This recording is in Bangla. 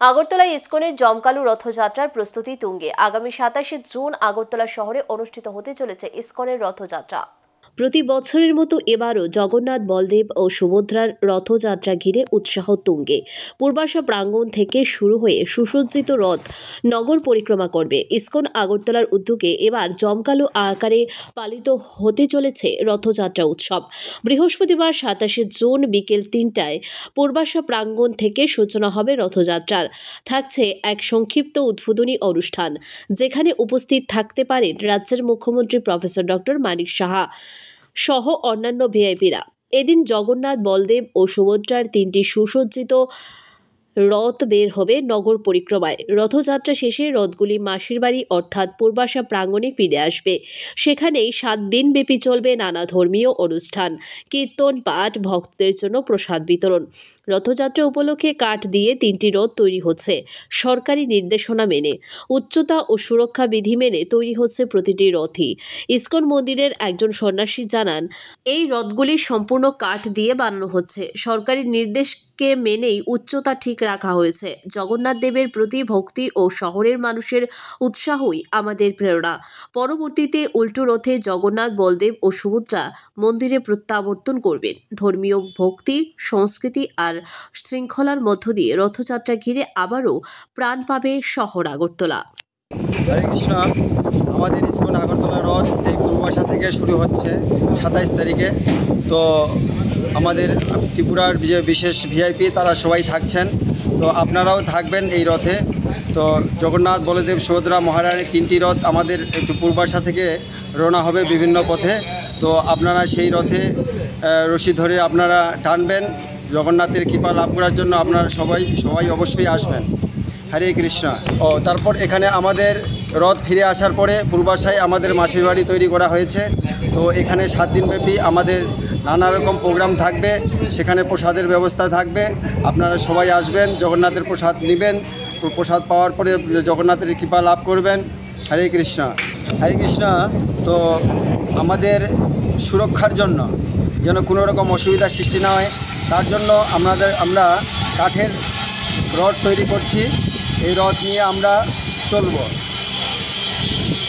আগরতলায় ইসকনের জমকালো রথযাত্রার প্রস্তুতি তুঙ্গে। আগামী 27শে জুন আগরতলা শহরে অনুষ্ঠিত হতে চলেছে ইসকনের রথযাত্রা। প্রতি বছরের মতো এবারও জগন্নাথ, বলদেব ও সুভদ্রার রথযাত্রা ঘিরে উৎসাহ তুঙ্গে। পূর্বাশা প্রাঙ্গণ থেকে শুরু হয়ে সুসজ্জিত রথ নগর পরিক্রমা করবে। ইসকন আগরতলার উদ্যোগে এবার জমকালো আকারে পালিত হতে চলেছে রথযাত্রা উৎসব। বৃহস্পতিবার 27শে জুন বিকেল 3টায় পূর্বাশা প্রাঙ্গণ থেকে সূচনা হবে রথযাত্রার। থাকছে এক সংক্ষিপ্ত উদ্বোধনী অনুষ্ঠান, যেখানে উপস্থিত থাকতে পারেন রাজ্যের মুখ্যমন্ত্রী প্রফেসর ডক্টর মানিক সাহা সহ অন্যান্য ভিআইপিরা। এদিন জগন্নাথ, বলদেব ও সুভদ্রার 3টি সুসজ্জিত রথ বের হবে নগর পরিক্রমায়। রথযাত্রা শেষে রথগুলি মাসির বাড়ি অর্থাৎ পূর্বাশা প্রাঙ্গণে ফিরে আসবে। সেখানেই 7 দিনব্যাপী চলবে নানা ধর্মীয় অনুষ্ঠান, কীর্তন, পাঠ, ভক্তদের জন্য প্রসাদ বিতরণ। রথযাত্রা উপলক্ষে কাঠ দিয়ে 3টি রথ তৈরি হচ্ছে সরকারি নির্দেশনা মেনে। উচ্চতা ও সুরক্ষা বিধি মেনে তৈরি হচ্ছে প্রতিটি রথই। ইসকন মন্দিরের একজন সন্ন্যাসী জানান, এই রথগুলি সম্পূর্ণ কাঠ দিয়ে বানানো হচ্ছে। সরকারি নির্দেশকে মেনেই উচ্চতা ঠিক রাখা হয়েছে। জগন্নাথ দেবের প্রতি ভক্তি ও শহরের মানুষের উৎসাহই আমাদের প্রেরণা। পরবর্তীতে উল্টো রথে জগন্নাথ, বলদেব ও সুভদ্রা মন্দিরে প্রত্যাবর্তন করবেন। ধর্মীয় ভক্তি, সংস্কৃতি আর শৃঙ্খলার মধ্য দিয়ে রথযাত্রা ঘিরে আবারও প্রাণ পাবে শহর আগরতলা। হরে কৃষ্ণ। আমাদের ইসকন আগরতলা রথ এই পূর্বাশা থেকে শুরু হচ্ছে 27 তারিখে। তো আমাদের ত্রিপুরার যে বিশেষ ভিআইপি তারা সবাই থাকছেন, তো আপনারাও থাকবেন এই রথে। তো জগন্নাথ, বলদেব, সুভদ্রা মহারানীর 3টি রথ আমাদের পূর্বাশা থেকে রওনা হবে বিভিন্ন পথে। তো আপনারা সেই রথে রশি ধরে আপনারা টানবেন। জগন্নাথের কৃপা লাভ করার জন্য আপনারা সবাই অবশ্যই আসবেন। হরে কৃষ্ণ। তারপর এখানে আমাদের রথ ফিরে আসার পরে পূর্বাশায় আমাদের মাসির বাড়ি তৈরি করা হয়েছে। তো এখানে 7 দিনব্যাপী আমাদের নানা রকম প্রোগ্রাম থাকবে, সেখানে প্রসাদের ব্যবস্থা থাকবে। আপনারা সবাই আসবেন, জগন্নাথের প্রসাদ নেবেন। প্রসাদ পাওয়ার পরে জগন্নাথের কৃপা লাভ করবেন। হরে কৃষ্ণ। হরে কৃষ্ণ। তো আমাদের সুরক্ষার জন্য যেন কোনো রকম অসুবিধার সৃষ্টি না হয়, তার জন্য আমরা কাঠের রথ তৈরি করছি। এই রথ নিয়ে আমরা চলব।